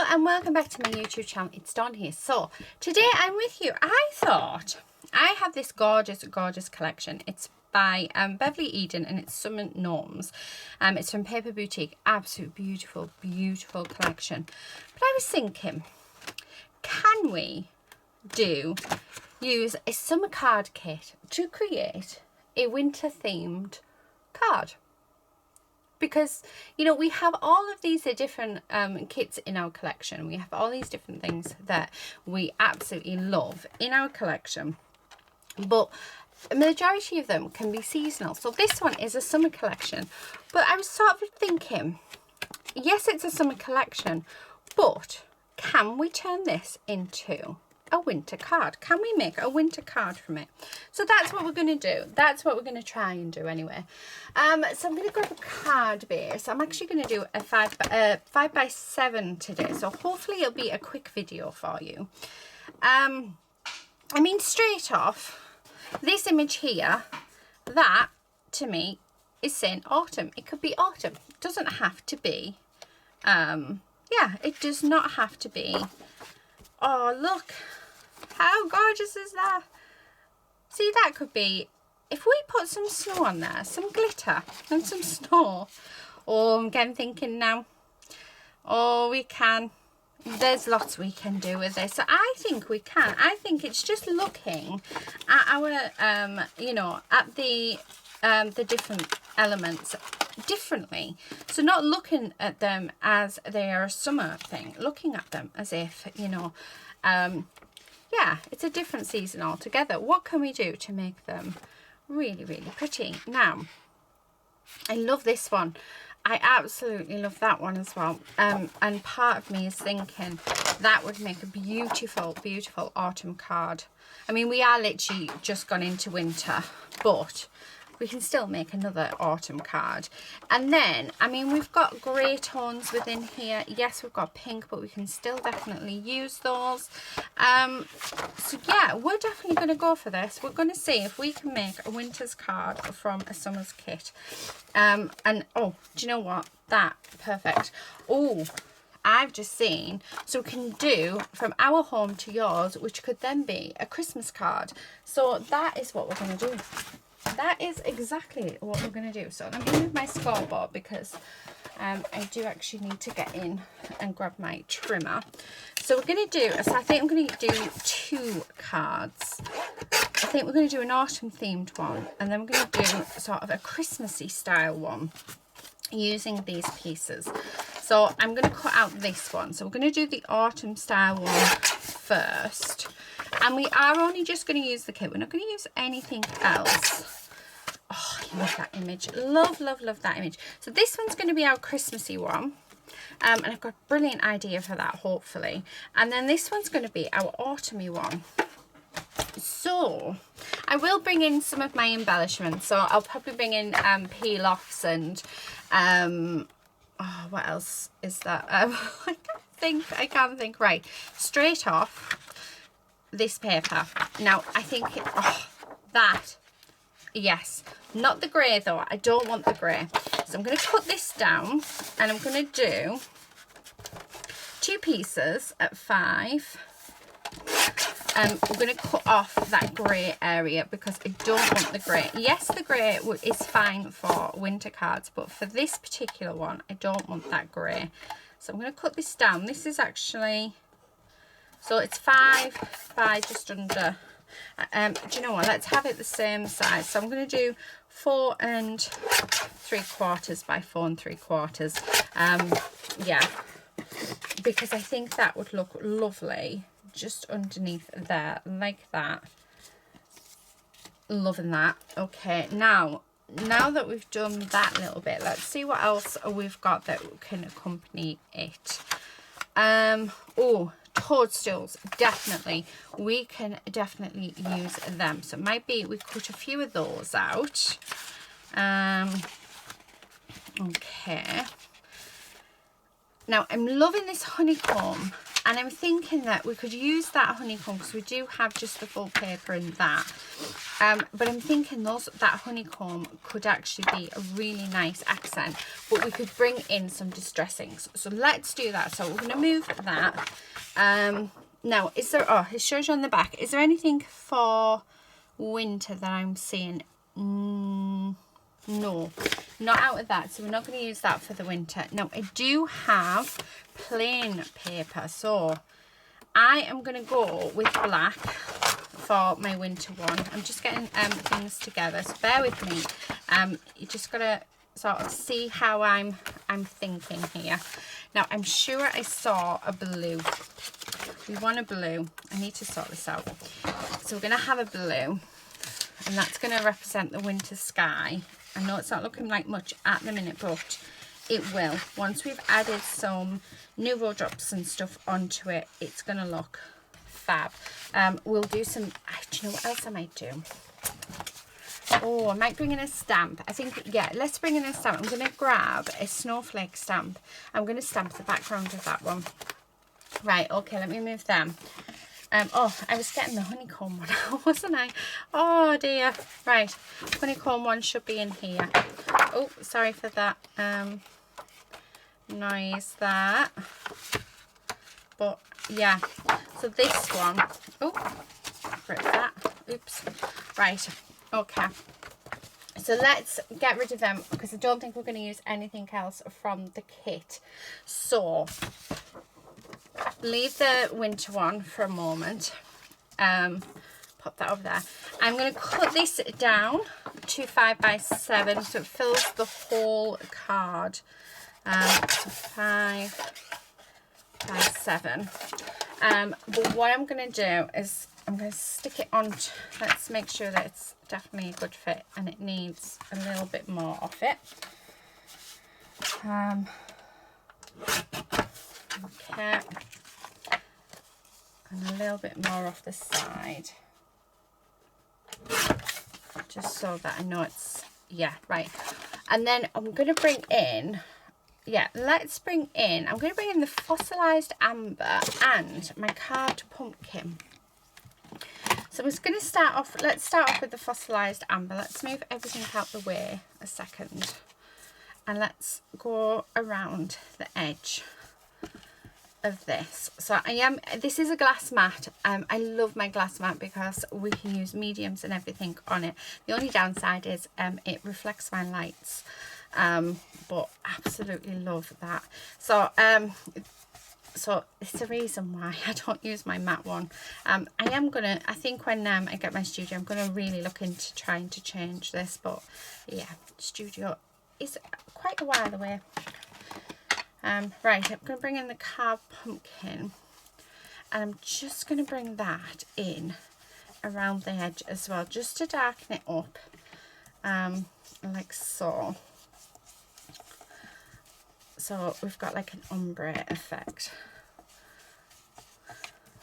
Hello and welcome back to my YouTube channel. It's Dawn here. So today I'm with you. I thought I have this gorgeous collection. It's by Beverly Eden and it's some Gnomes. It's from Paper Boutique. Absolute beautiful collection. But I was thinking, can we use a summer card kit to create a winter themed card? Because, you know, we have all of these different kits in our collection. We have all these different things that we absolutely love in our collection. But a majority of them can be seasonal. So this one is a summer collection. But I was sort of thinking, yes, it's a summer collection, but can we turn this into a winter card? Can we make a winter card from it? So that's what we're going to do. That's what we're going to try and do anyway. So I'm going to grab a card base. I'm actually going to do a 5x7 today. So hopefully it'll be a quick video for you. I mean, straight off, this image here, that to me is saying autumn. It could be autumn. It doesn't have to be, yeah, it does not have to be. Oh, look, how gorgeous is that? See, that could be, if we put some snow on there, some glitter and some snow. Oh, I'm again thinking now, oh, we can. There's lots we can do with this. So I think we can. I think it's just looking at our, you know, at the different elements differently. So not looking at them as they are a summer thing, looking at them as if, you know, yeah, it's a different season altogether. What can we do to make them really pretty? Now, I love this one. I absolutely love that one as well. And part of me is thinking that would make a beautiful autumn card. I mean, we are literally just gone into winter, but we can still make another autumn card. And then, I mean, we've got grey tones within here. Yes, we've got pink, but we can still definitely use those. So yeah, we're definitely going to go for this. We're going to see if we can make a winter's card from a summer's kit. And oh, do you know what? That, perfect. Oh, I've just seen, so we can do from our home to yours, which could then be a Christmas card. So that is what we're going to do. That is exactly what we're going to do. So let me move my scoreboard because I do actually need to get in and grab my trimmer. So we're going to do, so I think I'm going to do 2 cards. I think we're going to do an autumn themed one, and then we're going to do sort of a Christmassy style one using these pieces. So I'm going to cut out this one. So we're going to do the autumn style one first. And we are only just going to use the kit. We're not going to use anything else. Oh, I love that image. Love that image. So this one's going to be our Christmassy one. And I've got a brilliant idea for that, hopefully. And then this one's going to be our autumny one. So I will bring in some of my embellishments. So I'll probably bring in peel-offs and oh, what else is that? I can't think. Right, straight off this paper. Now I think that, yes, not the grey though. I don't want the grey. So I'm going to cut this down and I'm going to do 2 pieces at 5. We're going to cut off that grey area because I don't want the grey. Yes, the grey is fine for winter cards, but for this particular one, I don't want that grey. So I'm going to cut this down. This is actually, so it's 5 by just under, do you know what, let's have it the same size. So I'm going to do 4 3/4 by 4 3/4. Yeah, because I think that would look lovely just underneath there, like that. Loving that. Okay, now that we've done that little bit, let's see what else we've got that can accompany it. Oh, toadstools, definitely. We can definitely use them. So it might be we cut a few of those out. Okay. Now I'm loving this honeycomb And I'm thinking that we could use that honeycomb because we do have just the full paper in that. But I'm thinking that honeycomb could actually be a really nice accent, but we could bring in some distressings. So let's do that. So we're going to move that. Now, is there, oh, it shows you on the back. Is there anything for winter that I'm seeing? No, not out of that. So we're not going to use that for the winter. Now, I do have plain paper. So I am going to go with black for my winter one. I'm just getting things together, so bear with me. You just got to sort of see how I'm thinking here. Now, I'm sure I saw a blue. We want a blue. I need to sort this out. So we're going to have a blue, and that's going to represent the winter sky. I know it's not looking like much at the minute, but it will. Once we've added some new row drops and stuff onto it, it's going to look fab. We'll do some, do you know what else I might do? Oh, I might bring in a stamp. I think, yeah, let's bring in a stamp. I'm going to grab a snowflake stamp. I'm going to stamp the background of that one. Right, okay, let me move them. Oh, I was getting the honeycomb one, wasn't I? Oh dear. Right, honeycomb one should be in here. Oh, sorry for that noise that. But yeah, so this one, oh, rip that, oops. Right, okay. So let's get rid of them because I don't think we're going to use anything else from the kit. So leave the winter one for a moment. Pop that over there. I'm going to cut this down to 5 by 7 so it fills the whole card. So 5 by 7. But what I'm going to do is I'm going to stick it on. Let's make sure that it's definitely a good fit and it needs a little bit more of it. Okay. And a little bit more off the side. Just so that I know it's, yeah, right. And then I'm going to bring in, yeah, let's bring in, I'm going to bring in the fossilized amber and my carved pumpkin. So I'm just going to start off, let's start off with the fossilized amber. Let's move everything out the way a second. And let's go around the edge of this. So this is a glass mat. I love my glass mat because we can use mediums and everything on it. The only downside is it reflects my lights, but absolutely love that. So so it's the reason why I don't use my matte one. I think when I get my studio, I'm gonna really look into trying to change this, but yeah, studio is quite a while away. Right, I'm going to bring in the carved pumpkin, and I'm just going to bring that in around the edge as well, just to darken it up, like so. So we've got like an ombre effect.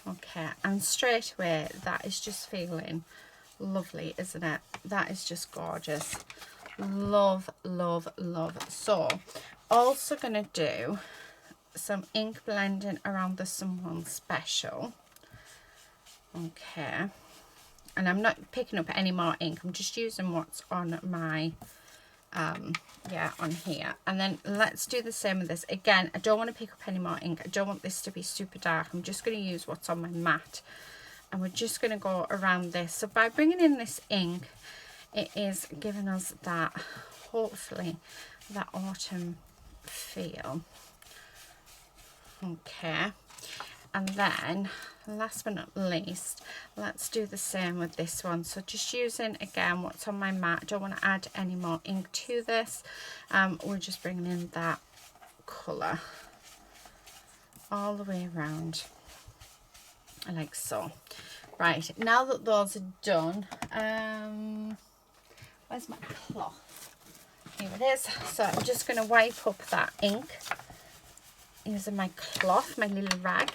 Okay, and straight away that is just feeling lovely, isn't it? That is just gorgeous. Love, love, love. So also going to do some ink blending around the Someone Special. Okay, and I'm not picking up any more ink, I'm just using what's on my yeah, on here. And then let's do the same with this. Again, I don't want to pick up any more ink. I don't want this to be super dark. I'm just going to use what's on my mat, and we're just going to go around this. So by bringing in this ink, it is giving us that, hopefully, that autumn feel. Okay, and then last but not least, let's do the same with this one. So just using again what's on my mat. I don't want to add any more ink to this. We're just bringing in that colour all the way around, like so. Right, now that those are done, where's my cloth? Here it is. So I'm just going to wipe up that ink using my cloth, my little rag.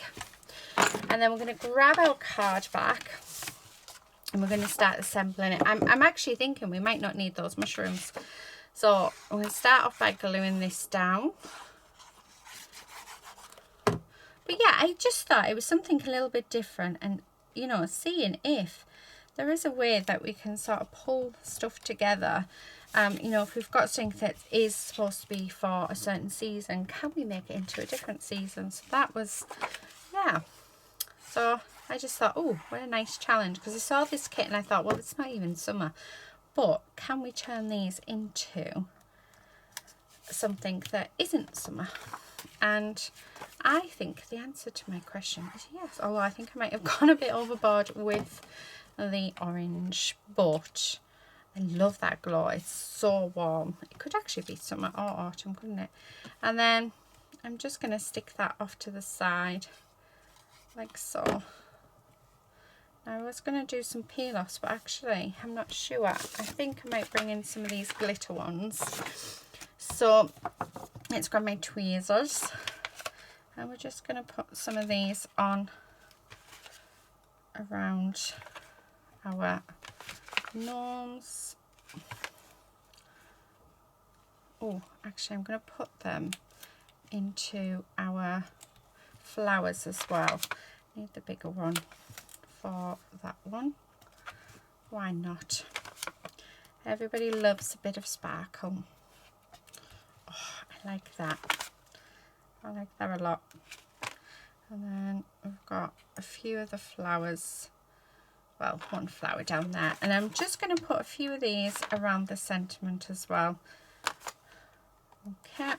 And then we're going to grab our card back and we're going to start assembling it. I'm actually thinking we might not need those mushrooms. So I'm going to start off by gluing this down. But But yeah, I just thought it was something a little bit different, and you know, seeing if there is a way that we can sort of pull stuff together. You know, if we've got something that is supposed to be for a certain season, can we make it into a different season? So that was, yeah. So I just thought, oh, what a nice challenge, because I saw this kit and I thought, well, it's not even summer, but can we turn these into something that isn't summer? And I think the answer to my question is yes, although I think I might have gone a bit overboard with the orange, but I love that glow. It's so warm. It could actually be summer or autumn, couldn't it? And then I'm just going to stick that off to the side like so. Now I was going to do some peel offs, but actually I'm not sure. I think I might bring in some of these glitter ones. So let's grab my tweezers, and we're just going to put some of these on around our gnomes. Oh, actually I'm going to put them into our flowers as well. Need the bigger one for that one. Why not? Everybody loves a bit of sparkle. Oh, I like that. I like that a lot. And then we've got a few of the flowers. Well, one flower down there. And I'm just going to put a few of these around the sentiment as well. Okay.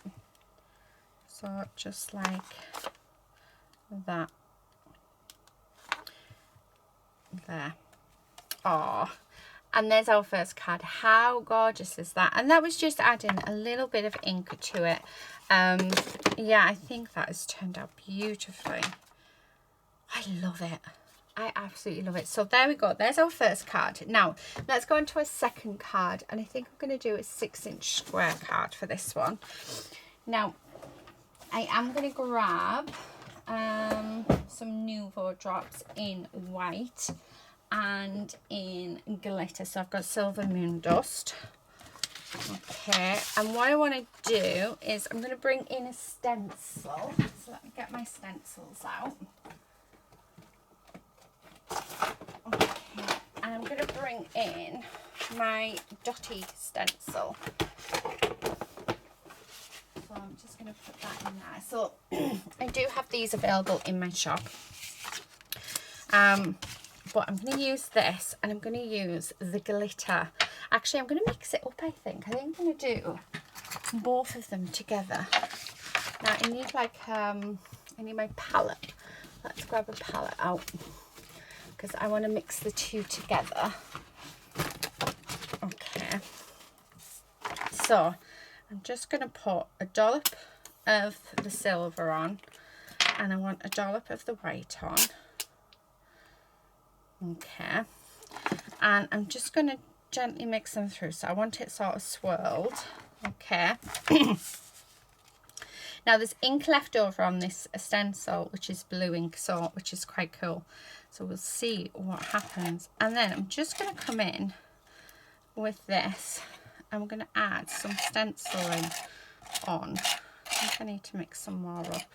So just like that. There. Oh, and there's our first card. How gorgeous is that? And that was just adding a little bit of ink to it. Yeah, I think that has turned out beautifully. I love it. I absolutely love it. So there we go. There's our first card. Now let's go into a second card, and I think I'm going to do a 6-inch square card for this one. Now I am going to grab some Nouveau drops in white and in glitter. So I've got Silver Moon Dust. Okay, and what I want to do is I'm going to bring in a stencil. So let me get my stencils out. Okay, and I'm going to bring in my dotty stencil. So I'm just going to put that in there. So I do have these available in my shop. But I'm going to use this, and I'm going to use the glitter. Actually, I'm going to mix it up, I think. I think I'm going to do both of them together. Now, I need like, I need my palette. Let's grab a palette out, because I want to mix the two together. Okay. So I'm just going to put a dollop of the silver on, and I want a dollop of the white on. Okay, and I'm just going to gently mix them through, so I want it sort of swirled. Okay. Now there's ink left over on this stencil, which is blue ink, so which is quite cool. So we'll see what happens. And then I'm just going to come in with this. I'm going to add some stenciling on. I think I need to mix some more up,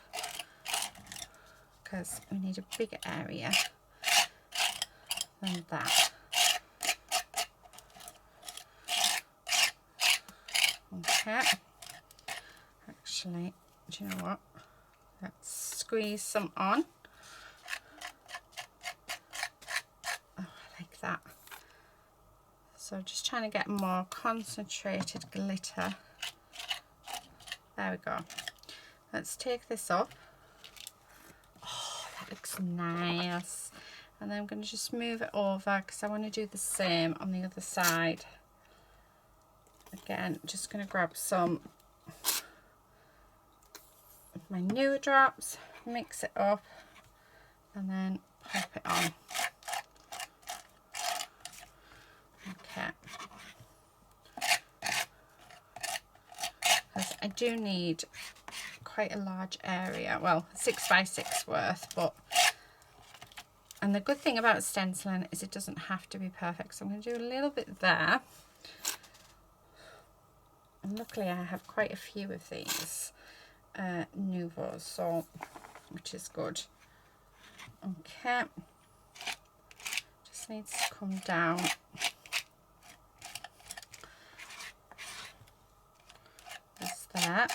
because we need a bigger area than that. Okay. Actually, do you know what? Let's squeeze some on. Oh, I like that. So just trying to get more concentrated glitter. There we go. Let's take this up. Oh, that looks nice. And then I'm going to just move it over, because I want to do the same on the other side. Again, just going to grab some of my Nouveau drops, mix it up, and then pop it on. Okay. Because I do need quite a large area, well, 6 by 6 worth, but, and the good thing about stenciling is it doesn't have to be perfect. So I'm going to do a little bit there. And luckily I have quite a few of these Nouveaux, so which is good. Okay, just needs to come down. Just there.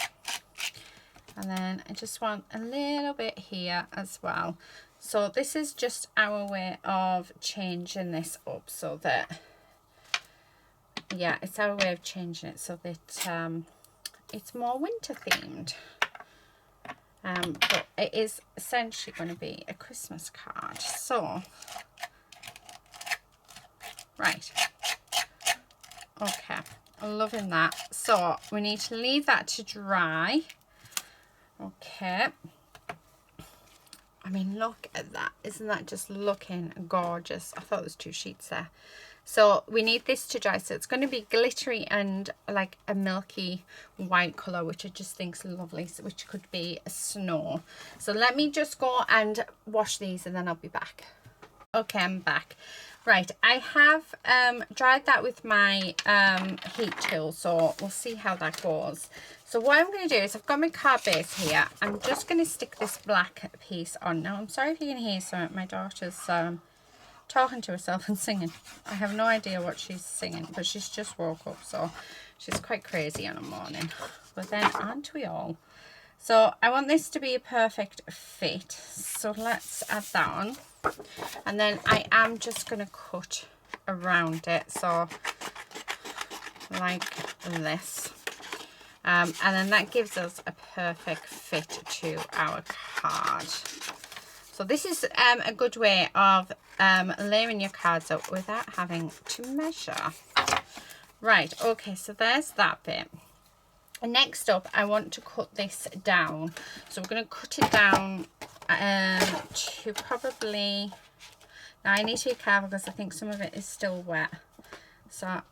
And then I just want a little bit here as well. So this is just our way of changing this up so that, yeah, it's our way of changing it so that it's more winter themed. But it is essentially going to be a Christmas card. So, right. Okay, I'm loving that. So we need to leave that to dry. Okay. I mean, look at that. Isn't that just looking gorgeous? I thought there was 2 sheets there. So we need this to dry. So it's going to be glittery and like a milky white colour, which I just think is lovely, which could be a snow. So let me just go and wash these and then I'll be back. Okay, I'm back. Right, I have dried that with my heat tool, so we'll see how that goes. So what I'm going to do is I've got my card base here. I'm just going to stick this black piece on. Now, I'm sorry if you can hear some. My daughter's talking to herself and singing. I have no idea what she's singing, but she's just woke up, so she's quite crazy on a morning. But then, aren't we all? So I want this to be a perfect fit. So let's add that on. And then I am just going to cut around it. So like this. And then that gives us a perfect fit to our card. So this is a good way of layering your cards out without having to measure. Right, okay, so there's that bit. And next up, I want to cut this down. So we're going to cut it down to probably... Now I need to be careful because I think some of it is still wet. So I'm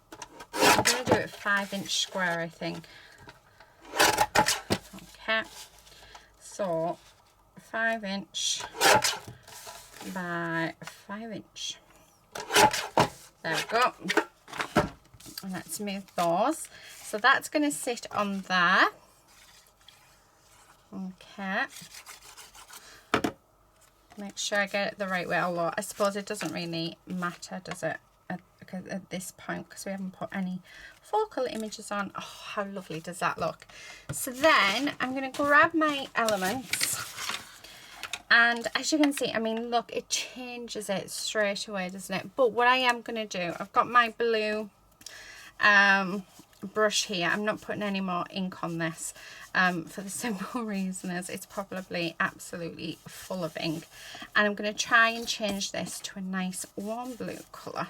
going to do it 5-inch square, I think. Okay. So 5-inch by 5-inch. There we go. And let's move those. So that's going to sit on there. Okay. Make sure I get it the right way. Although I suppose it doesn't really matter, does it? At this point, because we haven't put any focal images on. Oh, how lovely does that look? So then I'm going to grab my elements. And as you can see, I mean, look, it changes it straight away, doesn't it? But what I am going to do, I've got my blue brush here. I'm not putting any more ink on this for the simple reason is it's probably absolutely full of ink. And I'm going to try and change this to a nice warm blue colour.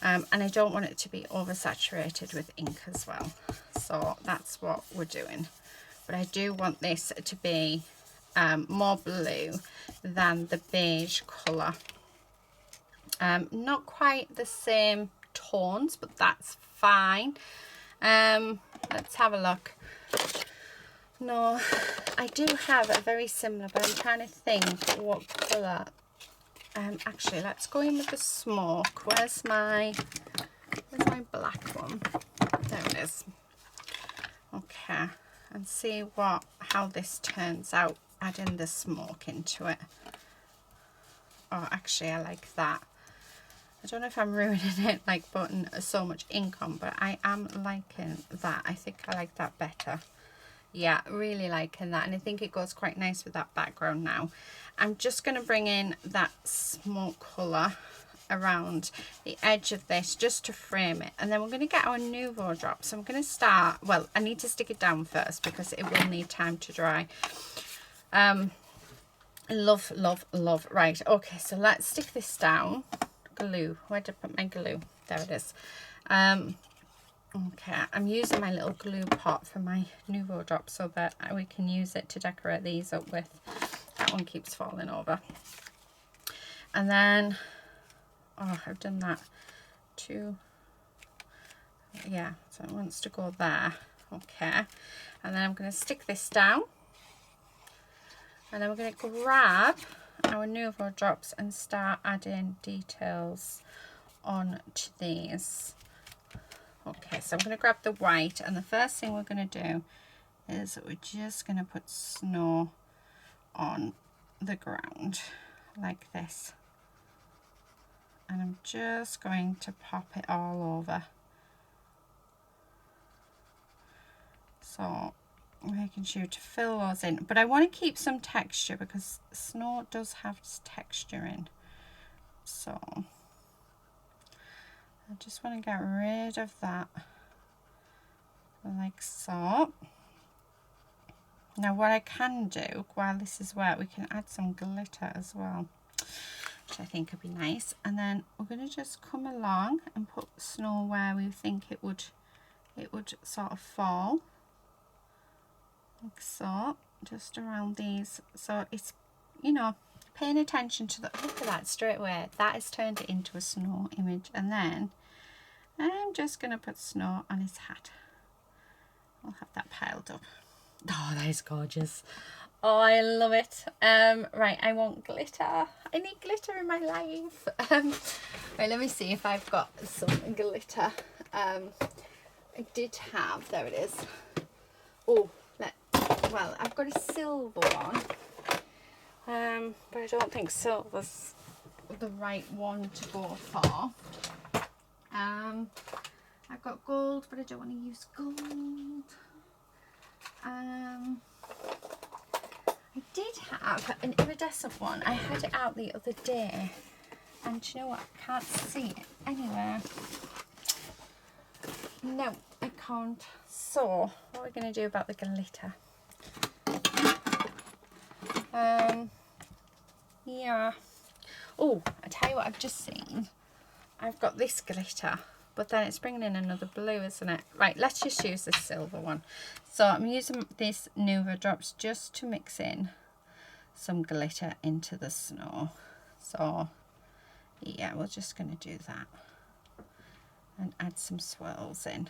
And I don't want it to be oversaturated with ink as well. So that's what we're doing. But I do want this to be more blue than the beige colour. Not quite the same tones, but that's fine. Let's have a look. No, I do have a very similar, but I'm trying to think what colour. Actually, let's go in with the smoke. Where's my black one? There it is. Okay, and see how this turns out, adding the smoke into it. Oh, actually, I like that. I don't know if I'm ruining it, like putting so much ink on, but I am liking that. I think I like that better. Yeah, really liking that, and I think it goes quite nice with that background now. I'm just going to bring in that smoke colour around the edge of this just to frame it, and then we're going to get our Nouveau drop. So I'm going to start, well, I need to stick it down first because it will need time to dry. Love, love, love. Right, okay, so let's stick this down. Glue, where did I put my glue? There it is. Okay, I'm using my little glue pot for my Nouveau drop so that we can use it to decorate these up with. That one keeps falling over. And then, oh, I've done that too. Yeah, so it wants to go there. Okay, and then I'm going to stick this down. And then we're going to grab our Nouveau drops and start adding details on to these. Okay, so I'm going to grab the white, and the first thing we're going to do is we're just going to put snow on the ground like this. And I'm just going to pop it all over. So making sure to fill those in, but I want to keep some texture because snow does have texture in. So I just want to get rid of that like so. Now what I can do while this is wet, we can add some glitter as well, which I think would be nice. And then we're going to just come along and put snow where we think it would sort of fall, like so, just around these. So it's, you know, paying attention to the, look at that straight away, that has turned it into a snow image. And then I'm just going to put snow on his hat. I'll have that piled up. Oh, that is gorgeous. Oh, I love it. Right, I want glitter. I need glitter in my life. Right, let me see if I've got some glitter. I did have, there it is. Oh, well, I've got a silver one. But I don't think silver's the right one to go for. I've got gold, but I don't want to use gold. I did have an iridescent one. I had it out the other day, and do you know what? I can't see it anywhere. No, I can't. So what are we going to do about the glitter? Yeah. Oh, I tell you what, I've just seen. I've got this glitter, but then it's bringing in another blue, isn't it? Right, let's just use this silver one. So I'm using this Nuvo Drops just to mix in some glitter into the snow. So yeah, we're just going to do that and add some swirls in.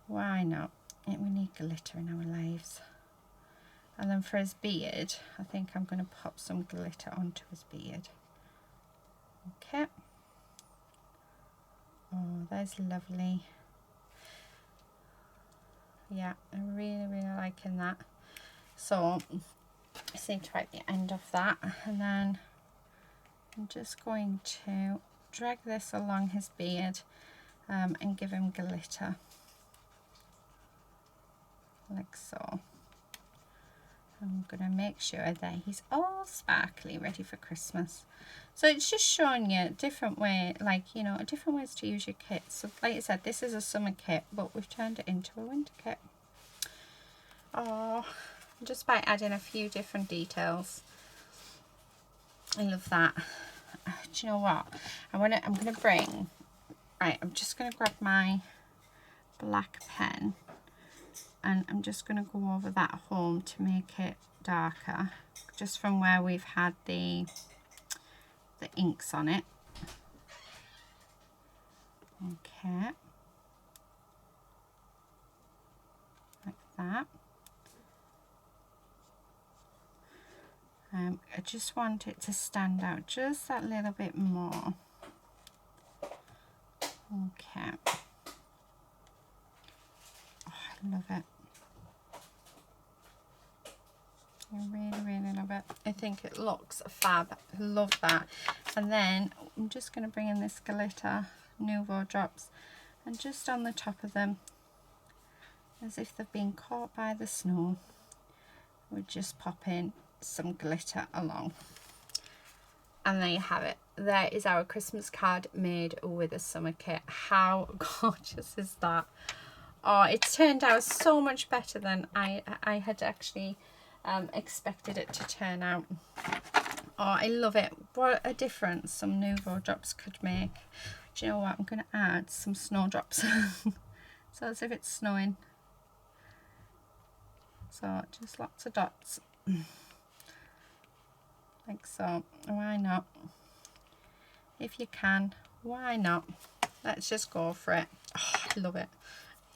Why not? We need glitter in our lives. And then for his beard, I think I'm going to pop some glitter onto his beard. Okay. Oh, that's lovely. Yeah, I'm really, really liking that. So I seem to like the end of that, and then I'm just going to drag this along his beard and give him glitter like so. I'm going to make sure that he's all sparkly, ready for Christmas. So it's just showing you a different way, like, you know, different ways to use your kit. So like I said, this is a summer kit, but we've turned it into a winter kit. Oh, just by adding a few different details. I love that. Do you know what? I'm gonna bring, right, I'm just gonna grab my black pen, and I'm just going to go over that home to make it darker, just from where we've had the inks on it. Okay, like that. I just want it to stand out just that little bit more. Okay. Oh, I love it. I really, really love it. I think it looks fab. Love that. And then I'm just going to bring in this glitter Nuvo Drops, and just on the top of them, as if they've been caught by the snow, we're just popping some glitter along. And there you have it. There is our Christmas card made with a summer kit. How gorgeous is that? Oh, it's turned out so much better than I had actually expected it to turn out. Oh, I love it. What a difference some Nuvo Drops could make. Do you know what? I'm going to add some snowdrops. So as if it's snowing. So just lots of dots. Like so. Why not? If you can, why not? Let's just go for it. Oh, I love it.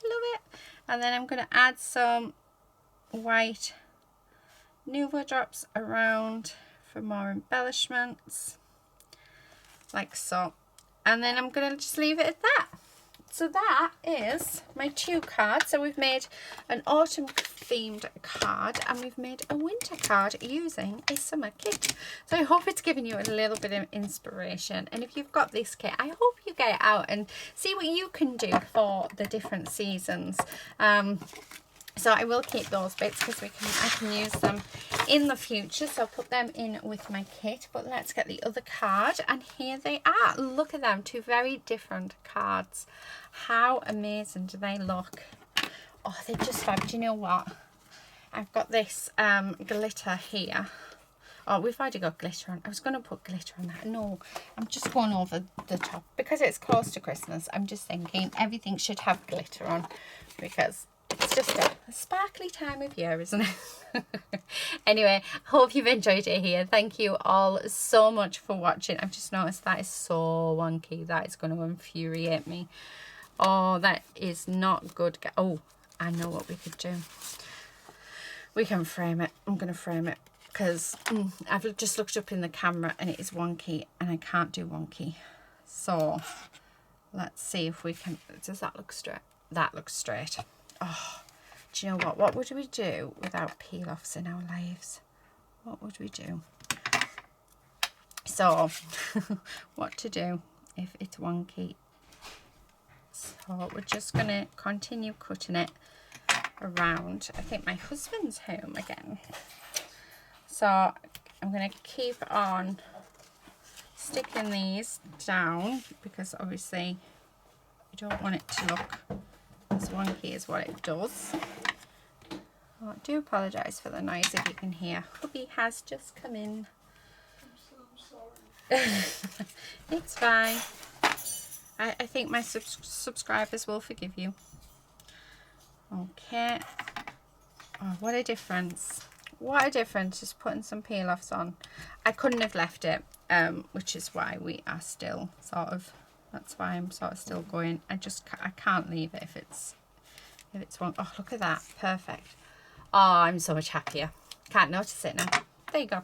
I love it. And then I'm going to add some white Nuvo Drops around for more embellishments, like so. And then I'm going to just leave it at that. So that is my 2 cards. So we've made an autumn themed card and we've made a winter card using a summer kit. So I hope it's given you a little bit of inspiration. And if you've got this kit, I hope you get it out and see what you can do for the different seasons. So I will keep those bits because I can use them in the future. So I'll put them in with my kit. But let's get the other card. And here they are. Look at them. 2 very different cards. How amazing do they look? Oh, they're just fab. Do you know what? I've got this glitter here. Oh, we've already got glitter on. I was going to put glitter on that. No, I'm just going over the top. Because it's close to Christmas, I'm just thinking everything should have glitter on. Because it's just a sparkly time of year, isn't it? Anyway, hope you've enjoyed it here. Thank you all so much for watching. I've just noticed that is so wonky. That is going to infuriate me. Oh, that is not good. Oh, I know what we could do. We can frame it. I'm going to frame it because I've just looked up in the camera and it is wonky and I can't do wonky. So let's see if we can. Does that look straight? That looks straight. Oh, do you know what? What would we do without peel-offs in our lives? What would we do? So, what to do if it's wonky? So, we're just going to continue cutting it around. I think my husband's home again. So, I'm going to keep on sticking these down because obviously you don't want it to look as wonky as what it does. Oh, I do apologise for the noise if you can hear. Hubby has just come in. I'm so sorry. It's fine. I think my subscribers will forgive you. Okay. Oh, what a difference. What a difference just putting some peel-offs on. I couldn't have left it, which is why we are still sort of, that's why I'm sort of still going. I can't leave it if it's one. Oh, look at that. Perfect. Oh, I'm so much happier. Can't notice it now. There you go.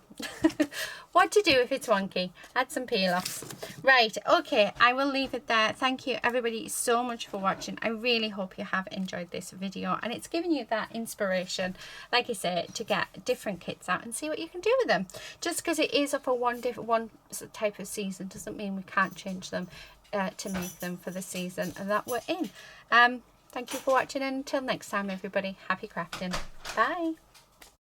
What to do if it's wonky? Add some peel-offs. Right, okay, I will leave it there. Thank you everybody so much for watching. I really hope you have enjoyed this video and it's given you that inspiration, like I said, to get different kits out and see what you can do with them. Just because it is for one type of season doesn't mean we can't change them to make them for the season that we're in. Thank you for watching and until next time everybody, happy crafting. Bye.